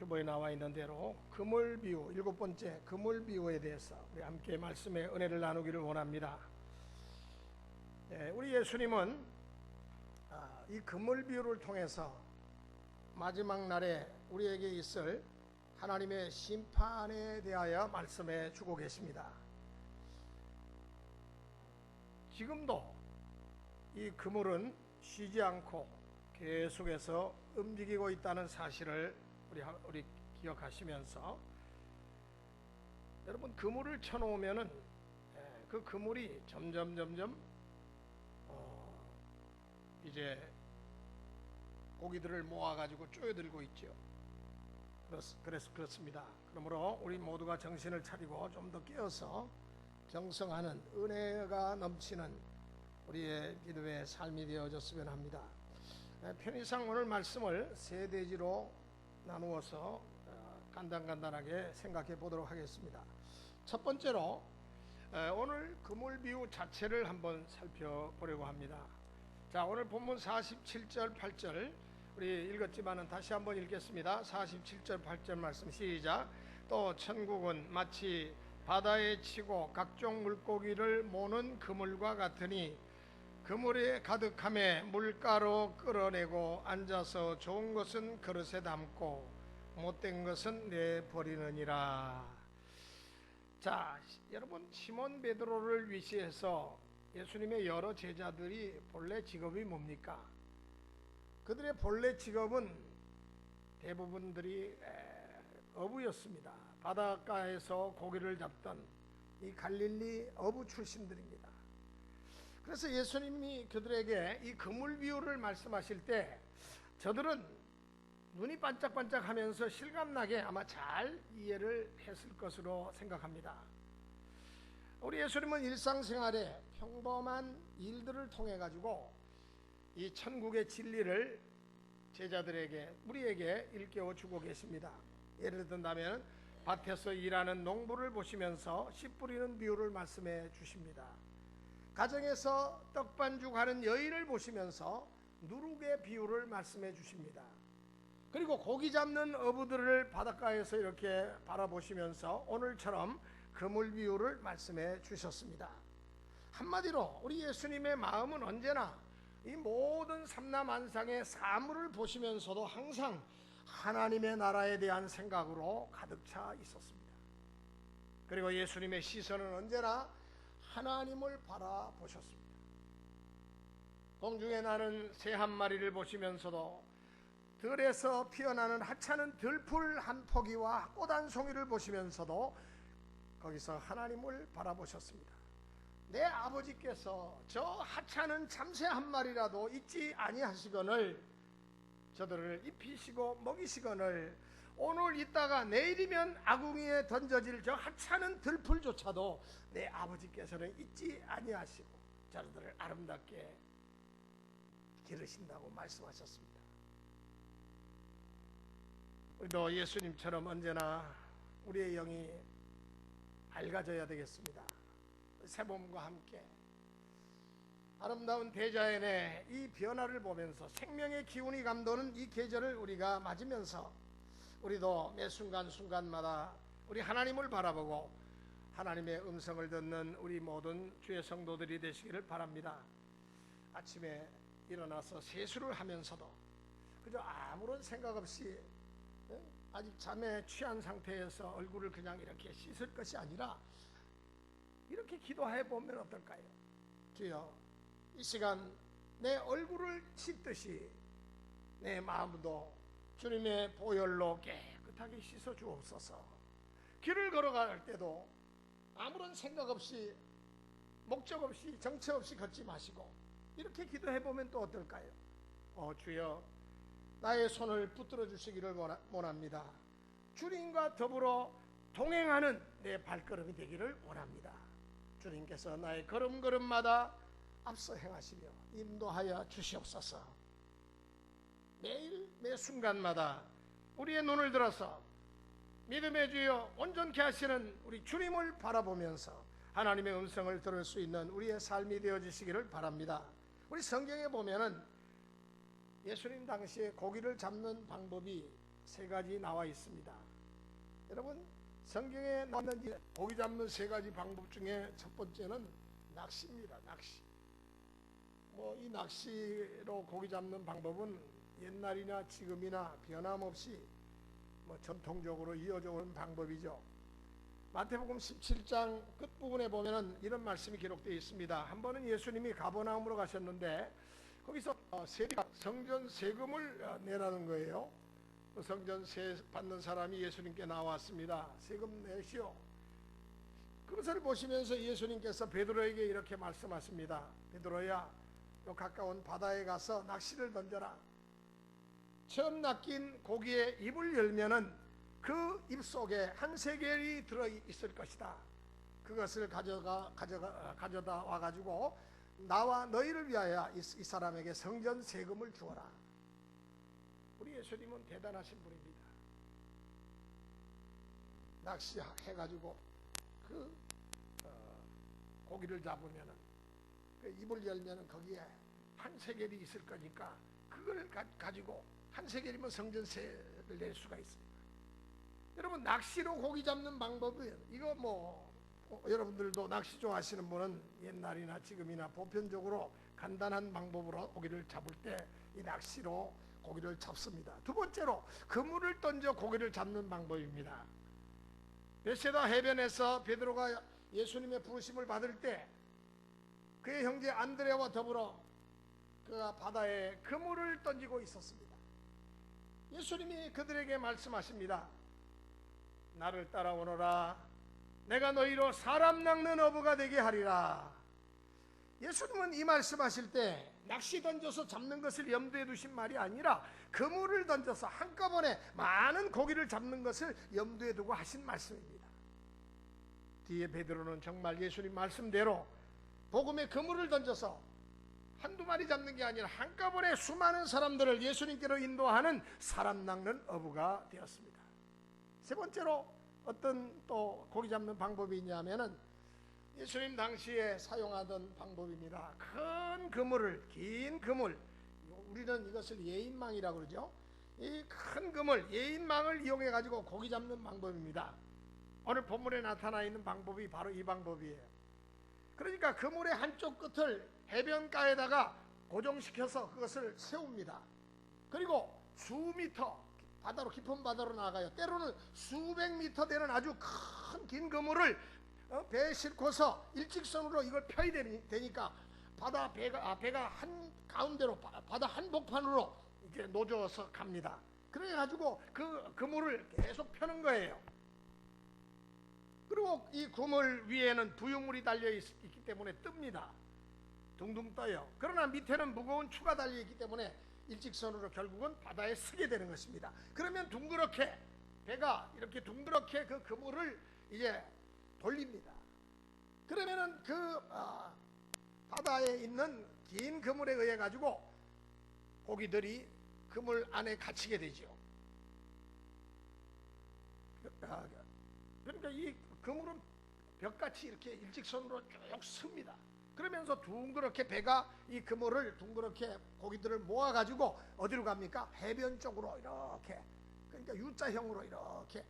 주보에 나와 있는 대로 그물 비유, 7번째 그물 비유에 대해서 우리 함께 말씀의 은혜를 나누기를 원합니다. 우리 예수님은 이 그물 비유를 통해서 마지막 날에 우리에게 있을 하나님의 심판에 대하여 말씀해 주고 계십니다. 지금도 이 그물은 쉬지 않고 계속해서 움직이고 있다는 사실을 우리 기억하시면서, 여러분, 그물을 쳐놓으면은 그 그물이 점점 이제 고기들을 모아가지고 쪼여들고 있죠. 그래서 그렇습니다. 그러므로 우리 모두가 정신을 차리고 좀 더 깨어서 경성하는 은혜가 넘치는 우리의 기도의 삶이 되어졌으면 합니다. 편의상 오늘 말씀을 세 대지로 나누어서 간단하게 생각해 보도록 하겠습니다. 첫 번째로 오늘 그물 비유 자체를 한번 살펴보려고 합니다. 자, 오늘 본문 47절 8절 우리 읽었지만은 다시 한번 읽겠습니다. 47절 8절 말씀 시작. 또 천국은 마치 바다에 치고 각종 물고기를 모는 그물과 같으니 그물에 가득함에 물가로 끌어내고 앉아서 좋은 것은 그릇에 담고 못된 것은 내버리느니라. 자, 여러분, 시몬 베드로를 위시해서 예수님의 여러 제자들이 본래 직업이 뭡니까? 그들의 본래 직업은 대부분들이 어부였습니다. 바닷가에서 고기를 잡던 이 갈릴리 어부 출신들입니다. 그래서 예수님이 그들에게 이 그물 비유를 말씀하실 때 저들은 눈이 반짝반짝 하면서 실감나게 아마 잘 이해를 했을 것으로 생각합니다. 우리 예수님은 일상생활에 평범한 일들을 통해 가지고 이 천국의 진리를 제자들에게, 우리에게 일깨워 주고 계십니다. 예를 든다면 밭에서 일하는 농부를 보시면서 씨 뿌리는 비유를 말씀해 주십니다. 가정에서 떡반죽하는 여인을 보시면서 누룩의 비유를 말씀해 주십니다. 그리고 고기 잡는 어부들을 바닷가에서 이렇게 바라보시면서 오늘처럼 그물 비유를 말씀해 주셨습니다. 한마디로 우리 예수님의 마음은 언제나 이 모든 삼라만상의 사물을 보시면서도 항상 하나님의 나라에 대한 생각으로 가득 차 있었습니다. 그리고 예수님의 시선은 언제나 하나님을 바라보셨습니다. 공중에 나는 새 한 마리를 보시면서도 들에서 피어나는 하찮은 들풀 한 포기와 꽃 한 송이를 보시면서도 거기서 하나님을 바라보셨습니다. 내 아버지께서 저 하찮은 참새 한 마리라도 잊지 아니하시거늘, 저들을 입히시고 먹이시거늘, 오늘 있다가 내일이면 아궁이에 던져질 저 하찮은 들풀조차도 내 아버지께서는 잊지 아니하시고 저들을 아름답게 기르신다고 말씀하셨습니다. 우리도 예수님처럼 언제나 우리의 영이 밝아져야 되겠습니다. 새봄과 함께 아름다운 대자연의 이 변화를 보면서 생명의 기운이 감도는 이 계절을 우리가 맞으면서 우리도 매 순간순간마다 우리 하나님을 바라보고 하나님의 음성을 듣는 우리 모든 주의 성도들이 되시기를 바랍니다. 아침에 일어나서 세수를 하면서도 그저 아무런 생각 없이 아직 잠에 취한 상태에서 얼굴을 그냥 이렇게 씻을 것이 아니라 이렇게 기도해 보면 어떨까요? 주여, 이 시간 내 얼굴을 씻듯이 내 마음도 주님의 보혈로 깨끗하게 씻어 주옵소서. 길을 걸어갈 때도 아무런 생각 없이, 목적 없이, 정체 없이 걷지 마시고 이렇게 기도해 보면 또 어떨까요? 주여, 나의 손을 붙들어 주시기를 원합니다. 주님과 더불어 동행하는 내 발걸음이 되기를 원합니다. 주님께서 나의 걸음걸음마다 앞서 행하시며 인도하여 주시옵소서. 매일 매 순간마다 우리의 눈을 들어서 믿음의 주여 온전케 하시는 우리 주님을 바라보면서 하나님의 음성을 들을 수 있는 우리의 삶이 되어지시기를 바랍니다. 우리 성경에 보면은 예수님 당시에 고기를 잡는 방법이 세 가지 나와 있습니다. 여러분, 성경에 나오는 고기 잡는 세 가지 방법 중에 첫 번째는 낚시입니다. 낚시. 이 낚시로 고기 잡는 방법은 옛날이나 지금이나 변함없이 전통적으로 이어져 온 방법이죠. 마태복음 17장 끝부분에 보면은 이런 말씀이 기록되어 있습니다. 한 번은 예수님이 가버나움으로 가셨는데 거기서 성전 세금을 내라는 거예요. 성전 세 받는 사람이 예수님께 나왔습니다. 세금 내시오. 그것을 보시면서 예수님께서 베드로에게 이렇게 말씀하십니다. 베드로야, 요 가까운 바다에 가서 낚시를 던져라. 처음 낚인 고기의 입을 열면은 그 입 속에 한 세겔이 들어 있을 것이다. 그것을 가져다 와가지고 나와 너희를 위하여 이 사람에게 성전 세금을 주어라. 우리 예수님은 대단하신 분입니다. 낚시해가지고 그 고기를 잡으면은 그 입을 열면은 거기에 한 세겔이 있을 거니까 그걸 가지고 한 세겔이면 성전세를 낼 수가 있습니다. 여러분, 낚시로 고기 잡는 방법은 이거 여러분들도 낚시 좋아하시는 분은 옛날이나 지금이나 보편적으로 간단한 방법으로 고기를 잡을 때 이 낚시로 고기를 잡습니다. 두 번째로 그물을 던져 고기를 잡는 방법입니다. 베세다 해변에서 베드로가 예수님의 부르심을 받을 때 그의 형제 안드레와 더불어 그 바다에 그물을 던지고 있었습니다. 예수님이 그들에게 말씀하십니다. 나를 따라오너라. 내가 너희로 사람 낚는 어부가 되게 하리라. 예수님은 이 말씀하실 때 낚시 던져서 잡는 것을 염두에 두신 말이 아니라 그물을 던져서 한꺼번에 많은 고기를 잡는 것을 염두에 두고 하신 말씀입니다. 뒤에 베드로는 정말 예수님 말씀대로 복음의 그물을 던져서 한두 마리 잡는 게 아니라 한꺼번에 수많은 사람들을 예수님께로 인도하는 사람 낚는 어부가 되었습니다. 세 번째로 어떤 또 고기 잡는 방법이 있냐면은 예수님 당시에 사용하던 방법입니다. 큰 그물을, 긴 그물, 우리는 이것을 예인망이라고 그러죠. 이 큰 그물, 예인망을 이용해 가지고 고기 잡는 방법입니다. 오늘 본문에 나타나 있는 방법이 바로 이 방법이에요. 그러니까 그물의 한쪽 끝을 해변가에다가 고정시켜서 그것을 세웁니다. 그리고 수미터, 바다로, 깊은 바다로 나가요. 때로는 수백 미터 되는 아주 큰 긴 그물을 배에 싣고서 일직선으로 이걸 펴야 되니까 배가 한 가운데로, 바다 한복판으로 이렇게 놓여서 갑니다. 그래가지고 그 그물을 계속 펴는 거예요. 그리고 이 그물 위에는 부유물이 달려 있기 때문에 뜹니다. 둥둥 떠요. 그러나 밑에는 무거운 추가 달려 있기 때문에 일직선으로 결국은 바다에 서게 되는 것입니다. 그러면 둥그렇게 배가 이렇게 둥그렇게 그 그물을 이제 돌립니다. 그러면은 그 바다에 있는 긴 그물에 의해 가지고 고기들이 그물 안에 갇히게 되죠. 그러니까 이 그물은 벽같이 이렇게 일직선으로 쭉 섭니다. 그러면서 둥그렇게 배가 이 그물을 둥그렇게 고기들을 모아 가지고 어디로 갑니까? 해변 쪽으로 이렇게, 그러니까 U자형으로 이렇게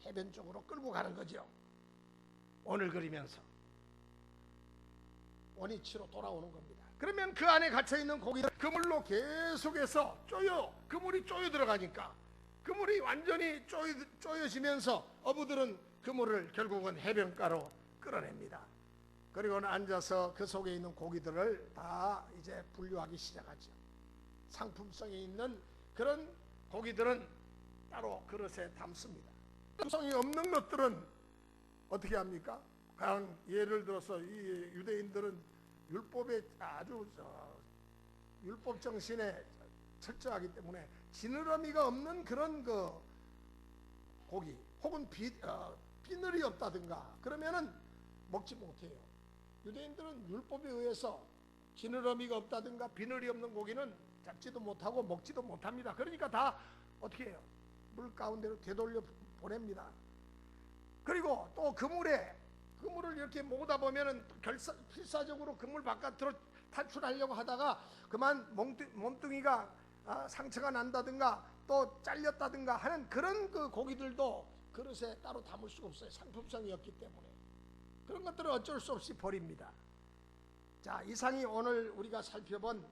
해변 쪽으로 끌고 가는 거죠. 원을 그리면서 원위치로 돌아오는 겁니다. 그러면 그 안에 갇혀 있는 고기들 그물로 계속해서 그물이 쪼여 들어가니까 그물이 완전히 쪼여지면서 어부들은 그물을 결국은 해변가로 끌어냅니다. 그리고는 앉아서 그 속에 있는 고기들을 다 이제 분류하기 시작하죠. 상품성이 있는 그런 고기들은 따로 그릇에 담습니다. 상품성이 없는 것들은 어떻게 합니까? 그냥 예를 들어서 이 유대인들은 율법에 아주 율법 정신에 철저하기 때문에 지느러미가 없는 그런 그 고기 혹은 비늘이 없다든가 그러면은 먹지 못해요. 유대인들은 율법에 의해서 지느러미가 없다든가 비늘이 없는 고기는 잡지도 못하고 먹지도 못합니다. 그러니까 다 어떻게 해요? 물 가운데로 되돌려 보냅니다. 그리고 또 그물을 이렇게 모으다 보면은 필사적으로 그물 바깥으로 탈출하려고 하다가 그만 몸뚱이가 상처가 난다든가 또 잘렸다든가 하는 그런 그 고기들도 그릇에 따로 담을 수가 없어요. 상품성이었기 때문에. 그런 것들은 어쩔 수 없이 버립니다. 자, 이상이 오늘 우리가 살펴본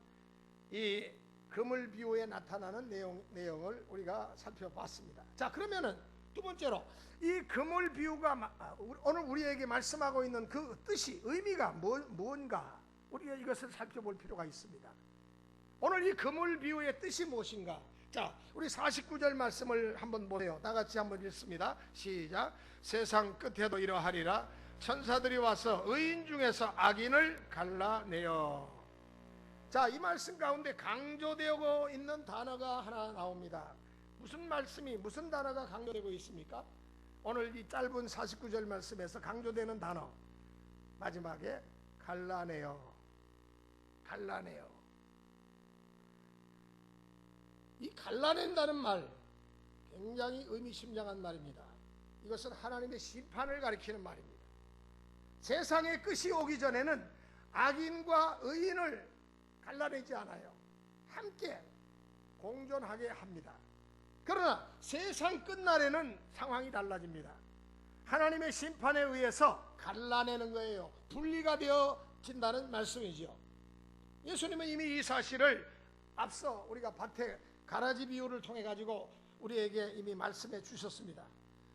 이 그물 비유에 나타나는 내용을 우리가 살펴봤습니다. 자, 그러면은 두 번째로 이 그물 비유가 오늘 우리에게 말씀하고 있는 그 뜻이, 의미가 뭔가 우리가 이것을 살펴볼 필요가 있습니다. 오늘 이 그물 비유의 뜻이 무엇인가? 자, 우리 49절 말씀을 한번 보세요. 다 같이 한번 읽습니다. 시작. 세상 끝에도 이러하리라. 천사들이 와서 의인 중에서 악인을 갈라내어. 자, 이 말씀 가운데 강조되고 있는 단어가 하나 나옵니다. 무슨 말씀이, 무슨 단어가 강조되고 있습니까? 오늘 이 짧은 49절 말씀에서 강조되는 단어, 마지막에 갈라내어. 갈라내어. 이 갈라낸다는 말 굉장히 의미심장한 말입니다. 이것은 하나님의 심판을 가리키는 말입니다. 세상의 끝이 오기 전에는 악인과 의인을 갈라내지 않아요. 함께 공존하게 합니다. 그러나 세상 끝날에는 상황이 달라집니다. 하나님의 심판에 의해서 갈라내는 거예요. 분리가 되어진다는 말씀이죠. 예수님은 이미 이 사실을 앞서 우리가 밭에 가라지 비유를 통해 가지고 우리에게 이미 말씀해 주셨습니다.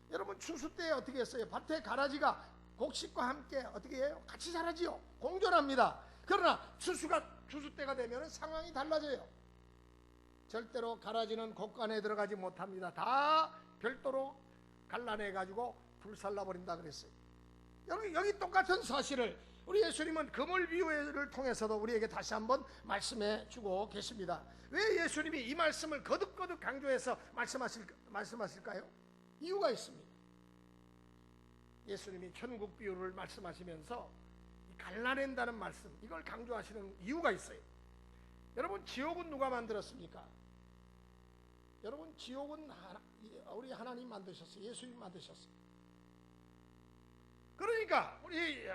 여러분, 추수 때 어떻게 했어요? 밭에 가라지가 곡식과 함께 어떻게 해요? 같이 자라지요. 공존합니다. 그러나 추수 때가 되면 상황이 달라져요. 절대로 가라지는 곡간에 들어가지 못합니다. 다 별도로 갈라내 가지고 불살라 버린다 그랬어요. 여기 똑같은 사실을 우리 예수님은 그물 비유를 통해서도 우리에게 다시 한번 말씀해 주고 계십니다. 왜 예수님이 이 말씀을 거듭거듭 강조해서 말씀하실까요? 이유가 있습니다. 예수님이 천국 비유를 말씀하시면서 갈라낸다는 말씀, 이걸 강조하시는 이유가 있어요. 여러분, 지옥은 누가 만들었습니까? 여러분, 지옥은 우리 하나님 만드셨어요. 예수님 만드셨어요. 그러니까 우리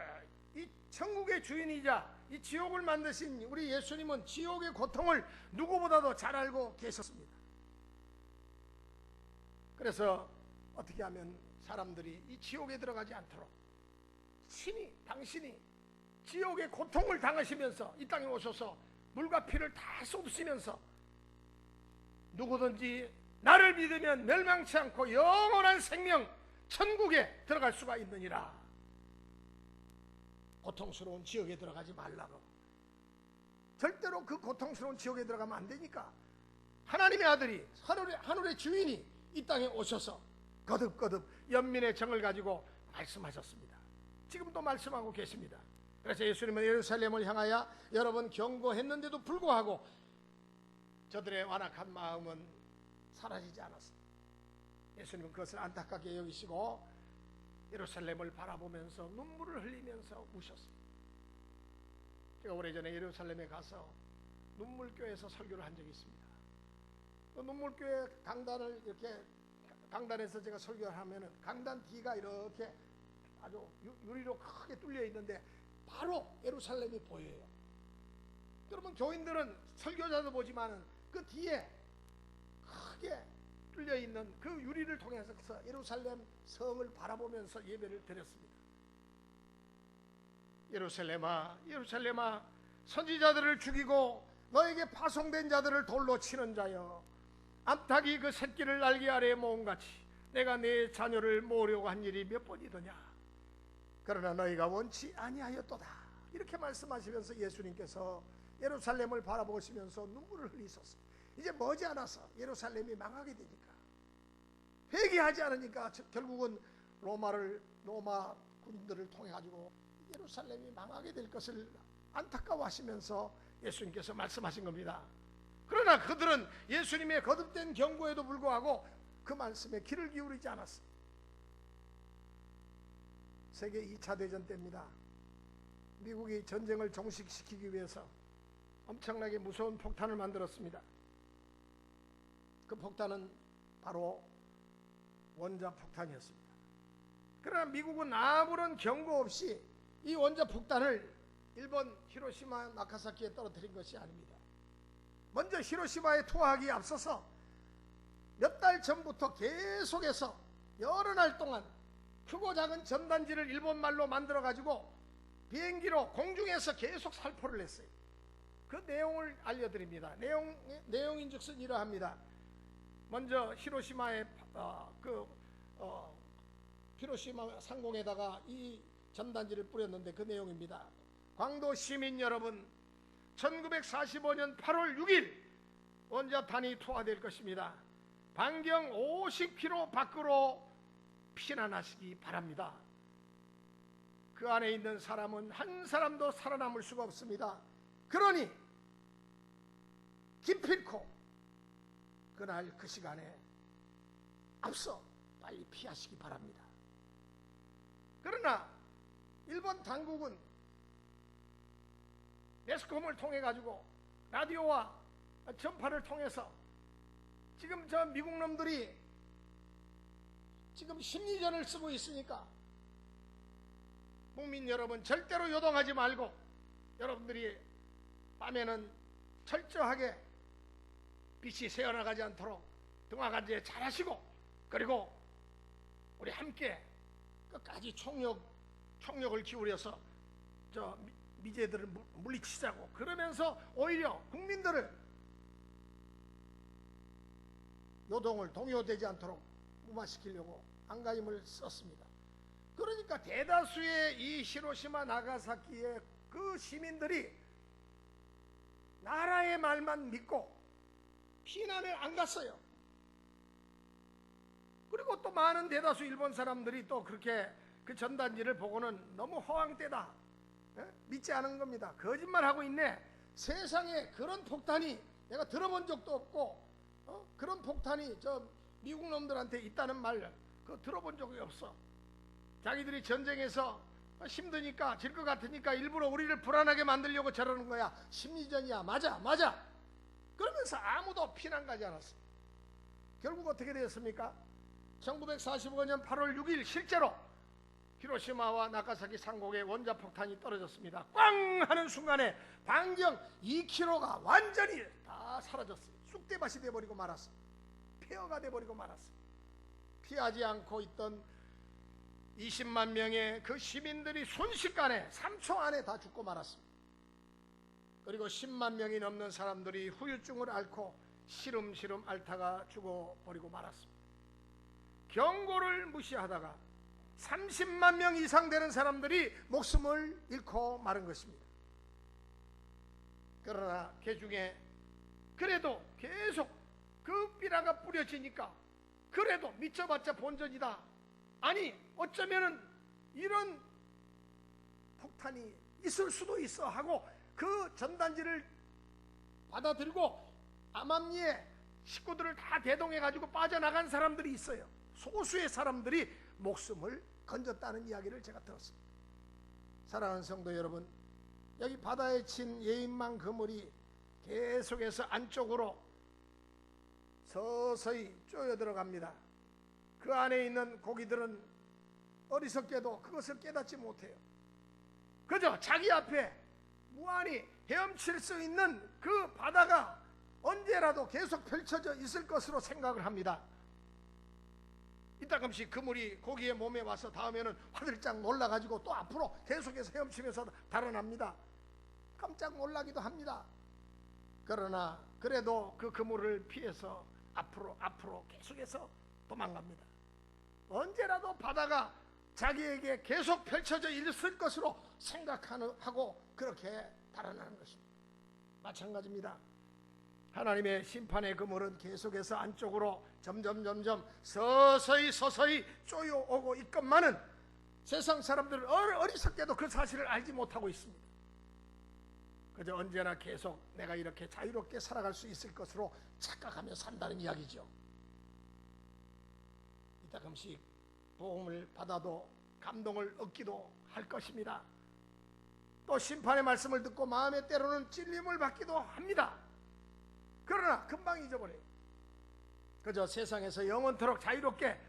이 천국의 주인이자 이 지옥을 만드신 우리 예수님은 지옥의 고통을 누구보다도 잘 알고 계셨습니다. 그래서 어떻게 하면 사람들이 이 지옥에 들어가지 않도록 당신이 지옥의 고통을 당하시면서 이 땅에 오셔서 물과 피를 다 쏟으시면서 누구든지 나를 믿으면 멸망치 않고 영원한 생명 천국에 들어갈 수가 있느니라. 고통스러운 지옥에 들어가지 말라고. 절대로 그 고통스러운 지옥에 들어가면 안 되니까 하나님의 아들이, 하늘의 주인이 이 땅에 오셔서 거듭거듭 연민의 정을 가지고 말씀하셨습니다. 지금도 말씀하고 계십니다. 그래서 예수님은 예루살렘을 향하여 여러 번 경고했는데도 불구하고 저들의 완악한 마음은 사라지지 않았습니다. 예수님은 그것을 안타깝게 여기시고 예루살렘을 바라보면서 눈물을 흘리면서 우셨습니다. 제가 오래전에 예루살렘에 가서 눈물교회에서 설교를 한 적이 있습니다. 그 눈물교회 강단에서 제가 설교를 하면은 강단 뒤가 이렇게 아주 유리로 크게 뚫려 있는데 바로 예루살렘이 보여요. 여러분, 교인들은 설교자도 보지만은 그 뒤에 크게 뚫려 있는 그 유리를 통해서 예루살렘 성을 바라보면서 예배를 드렸습니다. 예루살렘아, 예루살렘아, 선지자들을 죽이고 너에게 파송된 자들을 돌로 치는 자여, 암탉이 그 새끼를 날개 아래에 모음같이 내가 내 자녀를 모으려고 한 일이 몇 번이더냐. 그러나 너희가 원치 아니하였도다. 이렇게 말씀하시면서 예수님께서 예루살렘을 바라보시면서 눈물을 흘리셨어요. 이제 머지않아서 예루살렘이 망하게 되니까, 회개하지 않으니까 결국은 로마 군인들을 통해 가지고 예루살렘이 망하게 될 것을 안타까워하시면서 예수님께서 말씀하신 겁니다. 그러나 그들은 예수님의 거듭된 경고에도 불구하고 그 말씀에 귀를 기울이지 않았어요. 세계 2차 대전 때입니다. 미국이 전쟁을 종식시키기 위해서 엄청나게 무서운 폭탄을 만들었습니다. 그 폭탄은 바로 원자폭탄이었습니다. 그러나 미국은 아무런 경고 없이 이 원자폭탄을 일본 히로시마 나가사키에 떨어뜨린 것이 아닙니다. 먼저 히로시마에 투하하기에 앞서서 달 전부터 계속해서 여러 날 동안 크고 작은 전단지를 일본말로 만들어 가지고 비행기로 공중에서 계속 살포를 했어요. 그 내용을 알려드립니다. 내용인즉슨 이러합니다. 먼저 히로시마의 히로시마 상공에다가 이 전단지를 뿌렸는데 그 내용입니다. 광도 시민 여러분, 1945년 8월 6일 원자탄이 투하될 것입니다. 반경 50km 밖으로 피난하시기 바랍니다. 그 안에 있는 사람은 한 사람도 살아남을 수가 없습니다. 그러니 기필코 그날 그 시간에 앞서 빨리 피하시기 바랍니다. 그러나 일본 당국은 매스컴을 통해 가지고 라디오와 전파를 통해서 지금 저 미국 놈들이 지금 심리전을 쓰고 있으니까 국민 여러분 절대로 요동하지 말고 여러분들이 밤에는 철저하게 빛이 새어나가지 않도록 등화관리에 잘하시고, 그리고 우리 함께 끝까지 총력을 기울여서 저 미제들을 물리치자고, 그러면서 오히려 국민들을 요동을 동요되지 않도록 무마시키려고 안가임을 썼습니다. 그러니까 대다수의 이 히로시마 나가사키의 그 시민들이 나라의 말만 믿고 피난을 안 갔어요. 그리고 또 많은 대다수 일본 사람들이 또 그렇게 그 전단지를 보고는 너무 허황되다, 믿지 않은 겁니다. 거짓말하고 있네. 세상에 그런 폭탄이 내가 들어본 적도 없고 그런 폭탄이 저 미국 놈들한테 있다는 말 그거 들어본 적이 없어. 자기들이 전쟁에서 힘드니까 질 것 같으니까 일부러 우리를 불안하게 만들려고 저러는 거야. 심리전이야. 맞아. 그러면서 아무도 피난 가지 않았어. 결국 어떻게 되었습니까? 1945년 8월 6일 실제로 히로시마와 나가사키 상공에 원자폭탄이 떨어졌습니다. 꽝 하는 순간에 반경 2km가 완전히 다 사라졌어요. 쑥대밭이 돼버리고 말았어요. 폐허가 돼버리고 말았어요. 피하지 않고 있던 20만 명의 그 시민들이 순식간에 3초 안에 다 죽고 말았습니다. 그리고 10만 명이 넘는 사람들이 후유증을 앓고 시름시름 앓다가 죽어버리고 말았습니다. 경고를 무시하다가 30만 명 이상 되는 사람들이 목숨을 잃고 마른 것입니다. 그러나 그 중에 그래도 계속 그 삐라가 뿌려지니까 그래도 미쳐봤자 본전이다. 아니 어쩌면은 이런 폭탄이 있을 수도 있어 하고 그 전단지를 받아들고 암암리에 식구들을 다 대동해 가지고 빠져나간 사람들이 있어요. 소수의 사람들이 목숨을 건졌다는 이야기를 제가 들었습니다. 사랑하는 성도 여러분, 여기 바다에 친 예인망 그물이 계속해서 안쪽으로 서서히 쪼여 들어갑니다. 그 안에 있는 고기들은 어리석게도 그것을 깨닫지 못해요. 그저 자기 앞에 무한히 헤엄칠 수 있는 그 바다가 언제라도 계속 펼쳐져 있을 것으로 생각을 합니다. 이따금씩 그물이 고기의 몸에 와서 다음에는 화들짝 놀라가지고 또 앞으로 계속해서 헤엄치면서 달아납니다. 깜짝 놀라기도 합니다. 그러나 그래도 그 그물을 피해서 앞으로 계속해서 도망갑니다. 언제라도 바다가 자기에게 계속 펼쳐져 있을 것으로 생각하고 그렇게 달아나는 것입니다. 마찬가지입니다. 하나님의 심판의 그물은 계속해서 안쪽으로 점점 서서히 쪼여오고 있건만은 세상 사람들은 어리석게도 그 사실을 알지 못하고 있습니다. 그저 언제나 계속 내가 이렇게 자유롭게 살아갈 수 있을 것으로 착각하며 산다는 이야기죠. 이따금씩 복음을 받아도 감동을 얻기도 할 것입니다. 또 심판의 말씀을 듣고 마음에 때로는 찔림을 받기도 합니다. 그러나 금방 잊어버려요. 그저 세상에서 영원토록 자유롭게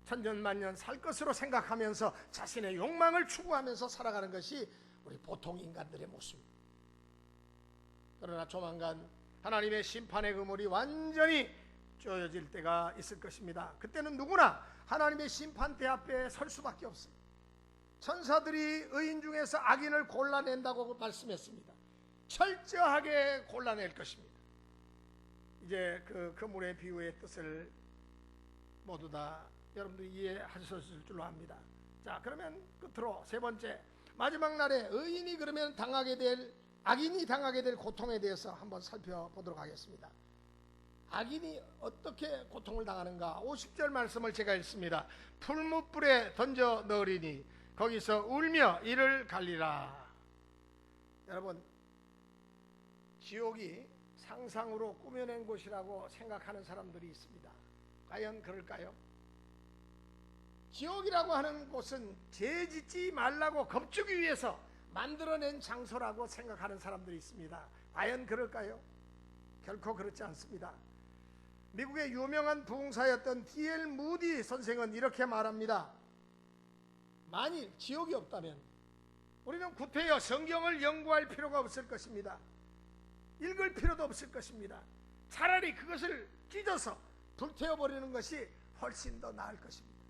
천년만년 살 것으로 생각하면서 자신의 욕망을 추구하면서 살아가는 것이 우리 보통 인간들의 모습입니다. 그러나 조만간 하나님의 심판의 그물이 완전히 쪼여질 때가 있을 것입니다. 그때는 누구나 하나님의 심판대 앞에 설 수밖에 없습니다. 천사들이 의인 중에서 악인을 골라낸다고 말씀했습니다. 철저하게 골라낼 것입니다. 이제 그 그물의 비유의 뜻을 모두 다 여러분들이 이해하셨을 줄로 압니다. 자, 그러면 끝으로 세 번째, 마지막 날에 의인이 그러면 악인이 당하게 될 고통에 대해서 한번 살펴보도록 하겠습니다. 악인이 어떻게 고통을 당하는가? 50절 말씀을 제가 읽습니다. 풀무불에 던져 넣으리니 거기서 울며 이를 갈리라. 여러분, 지옥이 상상으로 꾸며낸 곳이라고 생각하는 사람들이 있습니다. 과연 그럴까요? 지옥이라고 하는 곳은 죄 짓지 말라고 겁주기 위해서 만들어낸 장소라고 생각하는 사람들이 있습니다. 과연 그럴까요? 결코 그렇지 않습니다. 미국의 유명한 부흥사였던 D.L. 무디 선생은 이렇게 말합니다. 만일 지옥이 없다면 우리는 구태여 성경을 연구할 필요가 없을 것입니다. 읽을 필요도 없을 것입니다. 차라리 그것을 찢어서 불태워버리는 것이 훨씬 더 나을 것입니다.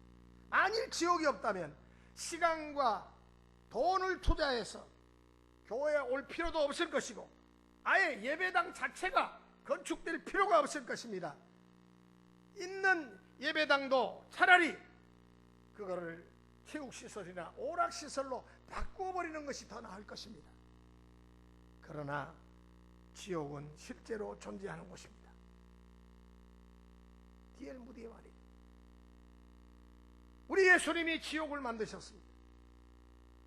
만일 지옥이 없다면 시간과 돈을 투자해서 교회에 올 필요도 없을 것이고 아예 예배당 자체가 건축될 필요가 없을 것입니다. 있는 예배당도 차라리 그거를 체육시설이나 오락시설로 바꾸어버리는 것이 더 나을 것입니다. 그러나 지옥은 실제로 존재하는 곳입니다. D.L. 무디의 말입니다. 우리 예수님이 지옥을 만드셨습니다.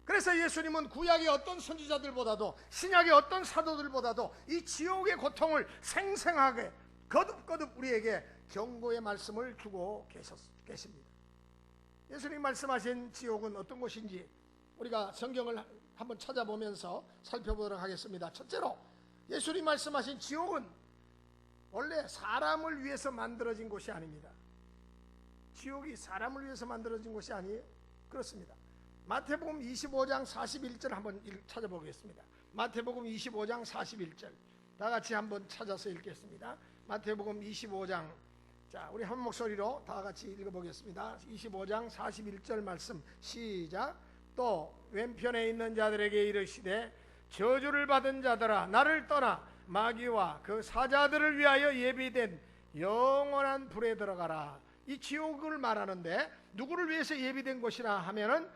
그래서 예수님은 구약의 어떤 선지자들보다도 신약의 어떤 사도들보다도 이 지옥의 고통을 생생하게 거듭거듭 우리에게 경고의 말씀을 주고 계십니다. 예수님 말씀하신 지옥은 어떤 곳인지 우리가 성경을 한번 찾아보면서 살펴보도록 하겠습니다. 첫째로 예수님 말씀하신 지옥은 원래 사람을 위해서 만들어진 곳이 아닙니다. 지옥이 사람을 위해서 만들어진 곳이 아니에요? 그렇습니다. 마태복음 25장 41절 한번 찾아보겠습니다. 마태복음 25장 41절 다 같이 한번 찾아서 읽겠습니다. 마태복음 25장, 자, 우리 한 목소리로 다 같이 읽어보겠습니다. 25장 41절 말씀 시작. 또 왼편에 있는 자들에게 이르시되 저주를 받은 자들아 나를 떠나 마귀와 그 사자들을 위하여 예비된 영원한 불에 들어가라. 이 지옥을 말하는데 누구를 위해서 예비된 곳이라 하면은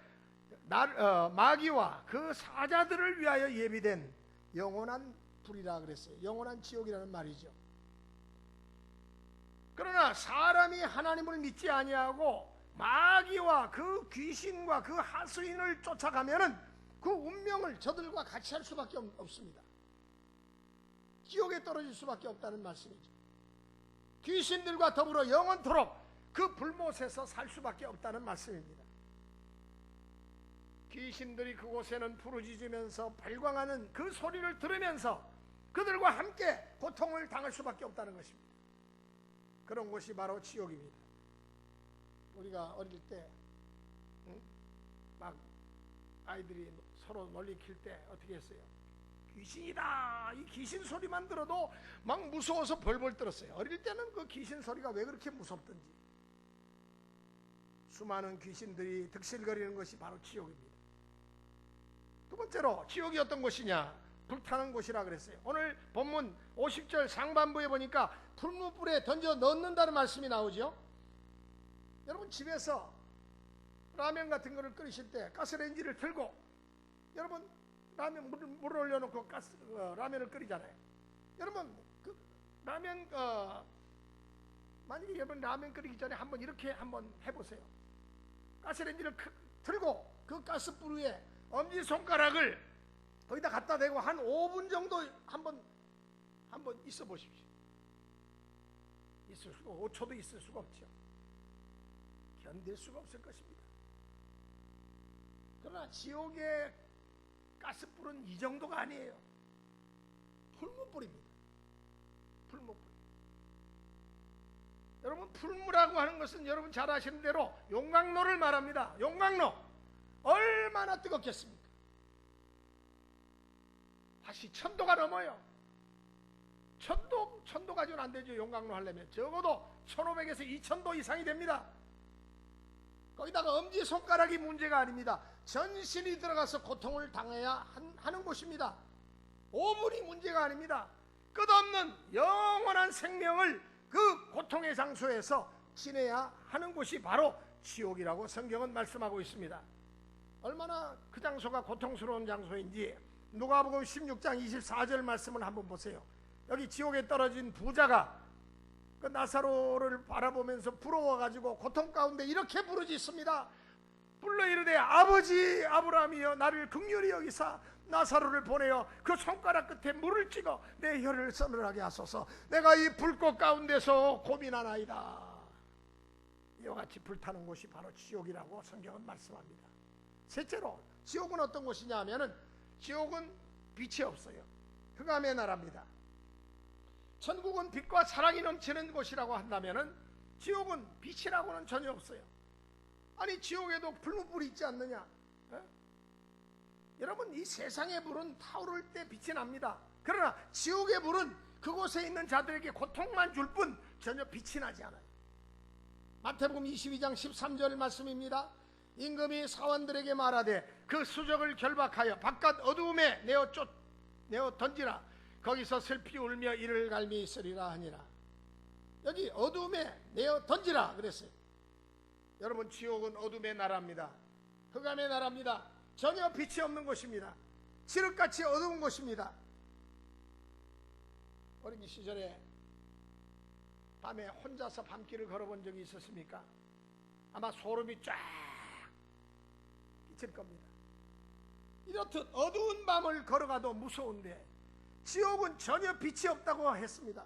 마귀와 그 사자들을 위하여 예비된 영원한 불이라 그랬어요. 영원한 지옥이라는 말이죠. 그러나 사람이 하나님을 믿지 아니하고 마귀와 그 귀신과 그 하수인을 쫓아가면은 그 운명을 저들과 같이 할 수밖에 없습니다. 지옥에 떨어질 수밖에 없다는 말씀이죠. 귀신들과 더불어 영원토록 그 불못에서 살 수밖에 없다는 말씀입니다. 귀신들이 그곳에는 부르짖으면서 발광하는 그 소리를 들으면서 그들과 함께 고통을 당할 수밖에 없다는 것입니다. 그런 곳이 바로 지옥입니다. 우리가 어릴 때 막 아이들이 서로 놀리킬 때 어떻게 했어요? 귀신이다! 이 귀신 소리만 들어도 막 무서워서 벌벌 떨었어요. 어릴 때는 그 귀신 소리가 왜 그렇게 무섭던지. 수많은 귀신들이 득실거리는 것이 바로 지옥입니다. 두 번째로 지옥이 어떤 곳이냐? 불타는 곳이라 그랬어요. 오늘 본문 50절 상반부에 보니까 풀무불에 던져 넣는다는 말씀이 나오죠. 여러분 집에서 라면 같은 거를 끓이실 때 가스레인지를 틀고 여러분 라면 물을 올려놓고 라면을 끓이잖아요. 여러분 그 라면 만약에 여러분 라면 끓이기 전에 한번 이렇게 한번 해보세요. 가스레인지를 틀고 그 가스불 위에 엄지손가락을 거기다 갖다 대고 한 5분 정도 한번 있어 보십시오. 있을 수가 5초도 있을 수가 없죠. 견딜 수가 없을 것입니다. 그러나 지옥의 가스불은 이 정도가 아니에요. 풀무불입니다. 풀무불. 여러분 풀무라고 하는 것은 여러분 잘 아시는 대로 용광로를 말합니다. 용광로 얼마나 뜨겁겠습니까? 다시 1000도가 넘어요. 천도 가지고는 안 되죠. 용광로 하려면 적어도 1500에서 2000도 이상이 됩니다. 거기다가 엄지손가락이 문제가 아닙니다. 전신이 들어가서 고통을 당해야 하는 곳입니다. 5분이 문제가 아닙니다. 끝없는 영원한 생명을 그 고통의 장소에서 지내야 하는 곳이 바로 지옥이라고 성경은 말씀하고 있습니다. 얼마나 그 장소가 고통스러운 장소인지 누가복음 16장 24절 말씀을 한번 보세요. 여기 지옥에 떨어진 부자가 그 나사로를 바라보면서 부러워가지고 고통 가운데 이렇게 부르짖습니다. 불러 이르되 아버지 아브라함이여 나를 긍휼히 여기사 나사로를 보내어 그 손가락 끝에 물을 찍어 내 혀를 서늘하게 하소서. 내가 이 불꽃 가운데서 고민하나이다. 이와 같이 불타는 곳이 바로 지옥이라고 성경은 말씀합니다. 셋째로 지옥은 어떤 곳이냐 하면은 지옥은 빛이 없어요. 흑암의 나라입니다. 천국은 빛과 사랑이 넘치는 곳이라고 한다면은 지옥은 빛이라고는 전혀 없어요. 아니 지옥에도 불문불이 있지 않느냐? 여러분 이 세상의 불은 타오를 때 빛이 납니다. 그러나 지옥의 불은 그곳에 있는 자들에게 고통만 줄 뿐 전혀 빛이 나지 않아요. 마태복음 22장 13절 말씀입니다. 임금이 사원들에게 말하되 그 수적을 결박하여 바깥 어두움에 내어 던지라. 거기서 슬피 울며 이를 갈미 있으리라 하니라. 여기 어두움에 내어 던지라 그랬어요. 여러분 지옥은 어둠의 나라입니다. 흑암의 나라입니다. 전혀 빛이 없는 곳입니다. 칠흑같이 어두운 곳입니다. 어린이 시절에 밤에 혼자서 밤길을 걸어본 적이 있었습니까? 아마 소름이 쫙 끼칠 겁니다. 이렇듯 어두운 밤을 걸어가도 무서운데 지옥은 전혀 빛이 없다고 했습니다.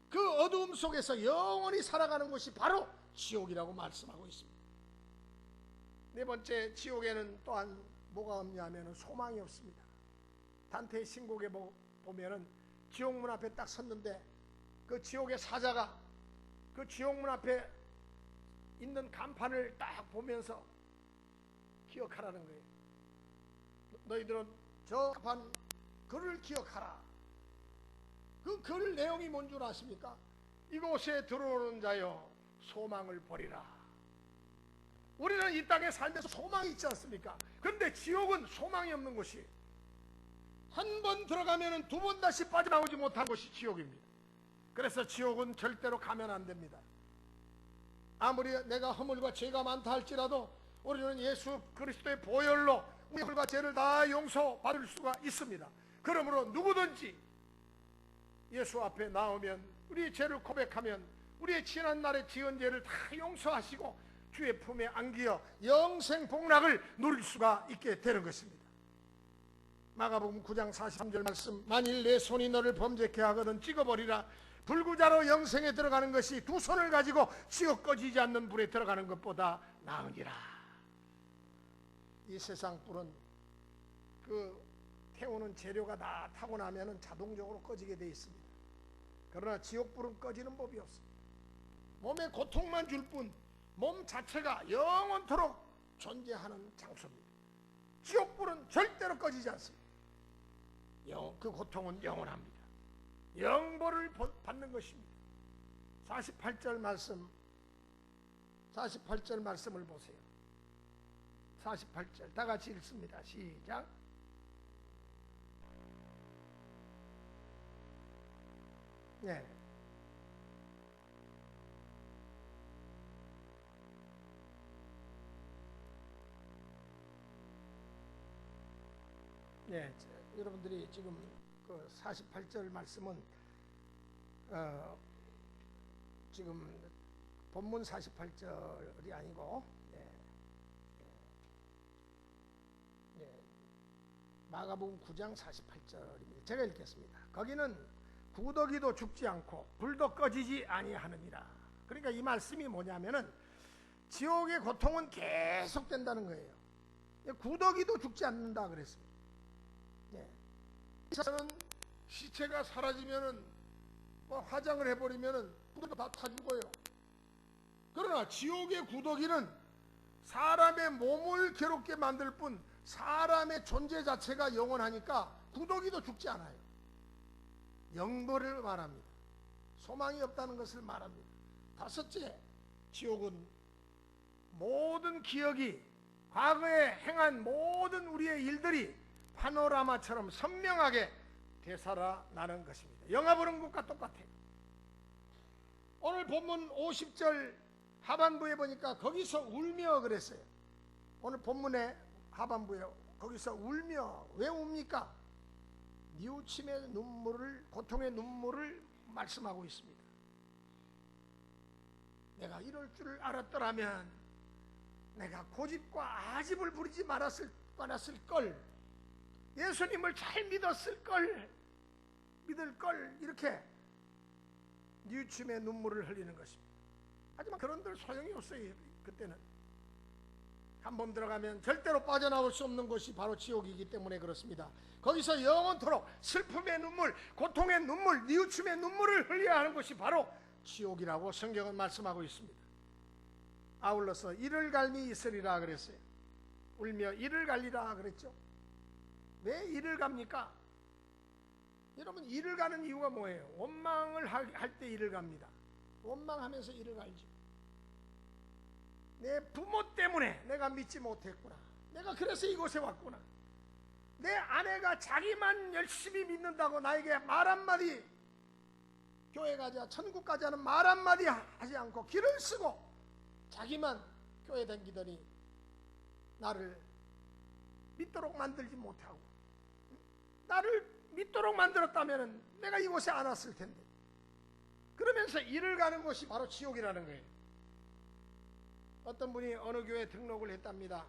그 어두움 속에서 영원히 살아가는 곳이 바로 지옥이라고 말씀하고 있습니다. 네 번째, 지옥에는 또한 뭐가 없냐 하면 소망이 없습니다. 단테의 신곡에 보면은 지옥문 앞에 딱 섰는데 그 지옥의 사자가 그 지옥문 앞에 있는 간판을 딱 보면서 기억하라는 거예요. 너희들은 저 간판 글을 기억하라. 그 글 내용이 뭔 줄 아십니까? 이곳에 들어오는 자여 소망을 버리라. 우리는 이 땅에 살면서 소망이 있지 않습니까? 그런데 지옥은 소망이 없는 곳이, 한 번 들어가면 두 번 다시 빠져나오지 못한 곳이 지옥입니다. 그래서 지옥은 절대로 가면 안 됩니다. 아무리 내가 허물과 죄가 많다 할지라도 우리는 예수 그리스도의 보혈로 우리 허물과 죄를 다 용서받을 수가 있습니다. 그러므로 누구든지 예수 앞에 나오면, 우리의 죄를 고백하면 우리의 지난 날의 지은 죄를 다 용서하시고 주의 품에 안기어 영생 복락을 누릴 수가 있게 되는 것입니다. 마가복음 9장 43절 말씀, 만일 내 손이 너를 범죄케 하거든 찍어버리라. 불구자로 영생에 들어가는 것이 두 손을 가지고 지옥 꺼지지 않는 불에 들어가는 것보다 나으니라. 이 세상 불은 그 태우는 재료가 다 타고 나면 자동적으로 꺼지게 되어 있습니다. 그러나 지옥불은 꺼지는 법이 없습니다. 몸에 고통만 줄 뿐 몸 자체가 영원토록 존재하는 장소입니다. 지옥불은 절대로 꺼지지 않습니다. 그 고통은 영원합니다. 영벌을 받는 것입니다. 48절 말씀을 보세요. 48절 다 같이 읽습니다. 시작. 네. 네, 여러분들이 지금 그 48절 말씀은 지금 본문 48절이 아니고 마가복음 9장 48절입니다. 제가 읽겠습니다. 거기는 구더기도 죽지 않고 불도 꺼지지 아니하느니라. 그러니까 이 말씀이 뭐냐면은 지옥의 고통은 계속된다는 거예요. 구더기도 죽지 않는다 그랬습니다. 세상은 시체가 사라지면은 화장을 해버리면은 구더기 다 타 죽어요. 그러나 지옥의 구더기는 사람의 몸을 괴롭게 만들 뿐 사람의 존재 자체가 영원하니까 구더기도 죽지 않아요. 영벌을 말합니다. 소망이 없다는 것을 말합니다. 다섯째, 지옥은 모든 기억이 과거에 행한 모든 우리의 일들이 파노라마처럼 선명하게 되살아나는 것입니다. 영화 보는 것과 똑같아요. 오늘 본문 50절 하반부에 보니까 거기서 울며 그랬어요. 오늘 본문의 하반부에 거기서 울며, 왜 웁니까? 뉘우침의 눈물을, 고통의 눈물을 말씀하고 있습니다. 내가 이럴 줄을 알았더라면 내가 고집과 아집을 부리지 말았을 걸, 예수님을 잘 믿을 걸, 이렇게 뉘우침의 눈물을 흘리는 것입니다. 하지만 그런들 소용이 없어요. 그때는 한 번 들어가면 절대로 빠져나올 수 없는 곳이 바로 지옥이기 때문에 그렇습니다. 거기서 영원토록 슬픔의 눈물, 고통의 눈물, 뉘우침의 눈물을 흘려야 하는 것이 바로 지옥이라고 성경은 말씀하고 있습니다. 아울러서 이를 갈미 있으리라 그랬어요. 울며 이를 갈리라 그랬죠. 왜 이를 갑니까? 여러분, 이를 가는 이유가 뭐예요? 원망을 할 때 이를 갑니다. 원망하면서 이를 갈죠. 내 부모 때문에 내가 믿지 못했구나. 내가 그래서 이곳에 왔구나. 내 아내가 자기만 열심히 믿는다고 나에게 말 한마디, 교회 가자, 천국 가자는 말 한마디 하지 않고 길을 쓰고 자기만 교회 다니더니 나를 믿도록 만들지 못하고, 나를 믿도록 만들었다면 내가 이곳에 안 왔을 텐데, 그러면서 이를 가는 곳이 바로 지옥이라는 거예요. 어떤 분이 어느 교회에 등록을 했답니다.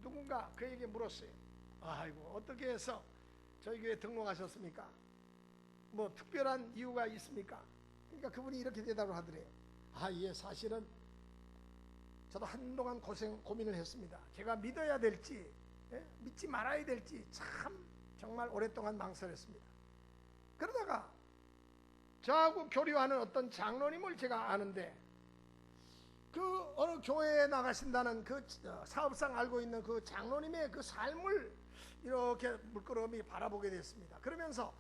누군가 그에게 물었어요. 아이고, 어떻게 해서 저희 교회에 등록하셨습니까? 뭐 특별한 이유가 있습니까? 그러니까 그분이 이렇게 대답을 하더래요. 예, 사실은 저도 한동안 고민을 했습니다. 제가 믿어야 될지, 믿지 말아야 될지 참 정말 오랫동안 망설였습니다. 그러다가 저하고 교류하는 어떤 장로님을 제가 아는데, 그 어느 교회에 나가신다는 그 사업상 알고 있는 그 장로님의 그 삶을 이렇게 물끄러미 바라보게 됐습니다. 그러면서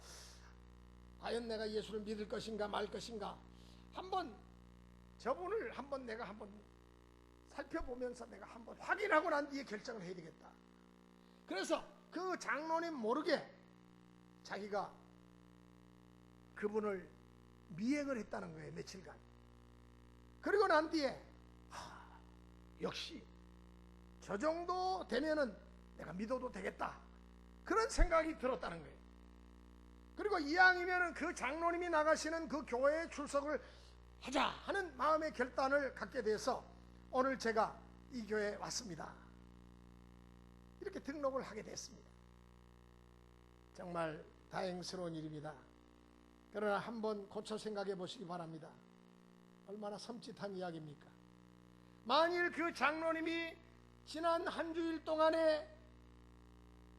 과연 내가 예수를 믿을 것인가 말 것인가, 한번 저분을 내가 한번 살펴보면서 내가 한번 확인하고 난 뒤에 결정을 해야 되겠다. 그래서 그 장로님 모르게 자기가 그분을 미행을 했다는 거예요, 며칠간. 그리고 난 뒤에 역시 저 정도 되면은 내가 믿어도 되겠다, 그런 생각이 들었다는 거예요. 그리고 이왕이면은 그 장로님이 나가시는 그 교회에 출석을 하자 하는 마음의 결단을 갖게 돼서 오늘 제가 이 교회에 왔습니다. 이렇게 등록을 하게 됐습니다. 정말 다행스러운 일입니다. 그러나 한번 고쳐 생각해 보시기 바랍니다. 얼마나 섬찟한 이야기입니까? 만일 그 장로님이 지난 한 주일 동안에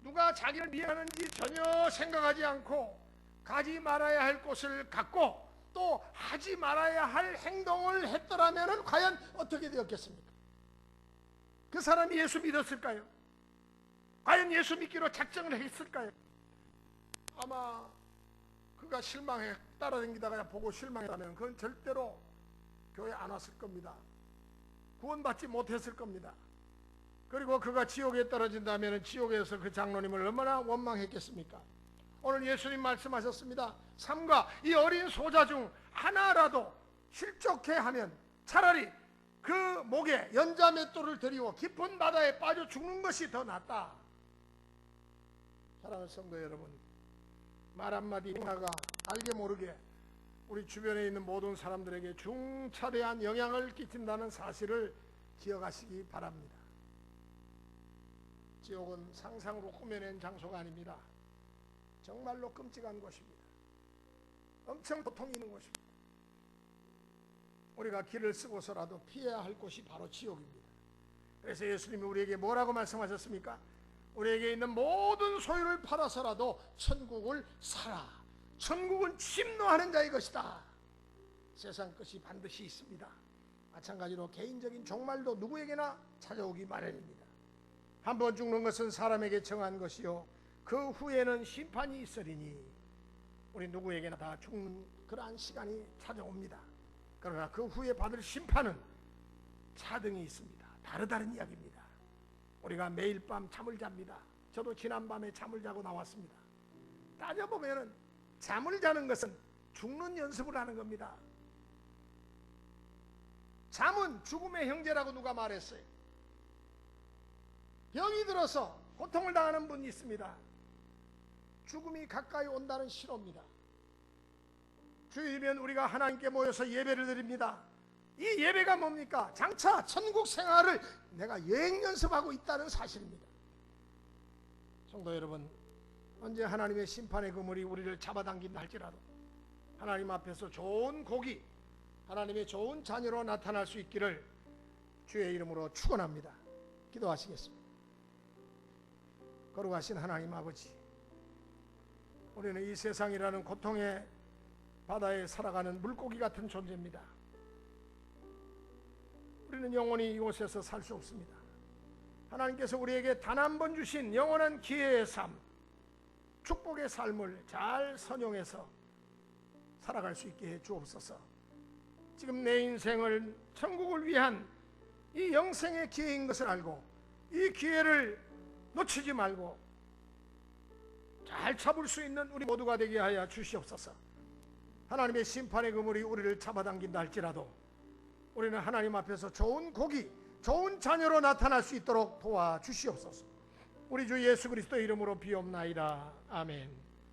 누가 자기를 미행하는지 전혀 생각하지 않고 가지 말아야 할 곳을 갔고 또 하지 말아야 할 행동을 했더라면 과연 어떻게 되었겠습니까? 그 사람이 예수 믿었을까요? 과연 예수 믿기로 작정을 했을까요? 아마 그가 실망해 따라다니다가 보고 실망했다면 그건 절대로 교회 안 왔을 겁니다. 구원받지 못했을 겁니다. 그리고 그가 지옥에 떨어진다면 지옥에서 그 장로님을 얼마나 원망했겠습니까? 오늘 예수님 말씀하셨습니다. 삼가 이 어린 소자 중 하나라도 실족해 하면 차라리 그 목에 연자맷돌을 들이워 깊은 바다에 빠져 죽는 것이 더 낫다. 사랑하는 성도 여러분, 말 한마디 하나가 알게 모르게 우리 주변에 있는 모든 사람들에게 중차대한 영향을 끼친다는 사실을 기억하시기 바랍니다. 지옥은 상상으로 꾸며낸 장소가 아닙니다. 정말로 끔찍한 곳입니다. 엄청 고통이 있는 곳입니다. 우리가 길을 쓰고서라도 피해야 할 곳이 바로 지옥입니다. 그래서 예수님이 우리에게 뭐라고 말씀하셨습니까? 우리에게 있는 모든 소유를 팔아서라도 천국을 사라. 천국은 침노하는 자의 것이다. 세상 것이 반드시 있습니다. 마찬가지로 개인적인 종말도 누구에게나 찾아오기 마련입니다. 한번 죽는 것은 사람에게 정한 것이요 그 후에는 심판이 있으리니 우리 누구에게나 다 죽는 그러한 시간이 찾아옵니다. 그러나 그 후에 받을 심판은 차등이 있습니다. 다르다는 이야기입니다. 우리가 매일 밤 잠을 잡니다. 저도 지난밤에 잠을 자고 나왔습니다. 따져보면 잠을 자는 것은 죽는 연습을 하는 겁니다. 잠은 죽음의 형제라고 누가 말했어요. 병이 들어서 고통을 당하는 분이 있습니다. 죽음이 가까이 온다는 신호입니다. 주일이면 우리가 하나님께 모여서 예배를 드립니다. 이 예배가 뭡니까? 장차 천국 생활을 내가 여행 연습하고 있다는 사실입니다. 성도 여러분, 언제 하나님의 심판의 그물이 우리를 잡아당긴다 할지라도 하나님 앞에서 좋은 고기, 하나님의 좋은 자녀로 나타날 수 있기를 주의 이름으로 축원합니다. 기도하시겠습니다. 거룩하신 하나님 아버지, 우리는 이 세상이라는 고통의 바다에 살아가는 물고기 같은 존재입니다. 우리는 영원히 이곳에서 살 수 없습니다. 하나님께서 우리에게 단 한 번 주신 영원한 기회의 삶, 축복의 삶을 잘 선용해서 살아갈 수 있게 해 주옵소서. 지금 내 인생을 천국을 위한 이 영생의 기회인 것을 알고 이 기회를 놓치지 말고 잘 잡을 수 있는 우리 모두가 되게 하여 주시옵소서. 하나님의 심판의 그물이 우리를 잡아당긴다 할지라도 우리는 하나님 앞에서 좋은 고기, 좋은 자녀로 나타날 수 있도록 도와주시옵소서. 우리 주 예수 그리스도 이름으로 비옵나이다. 아멘.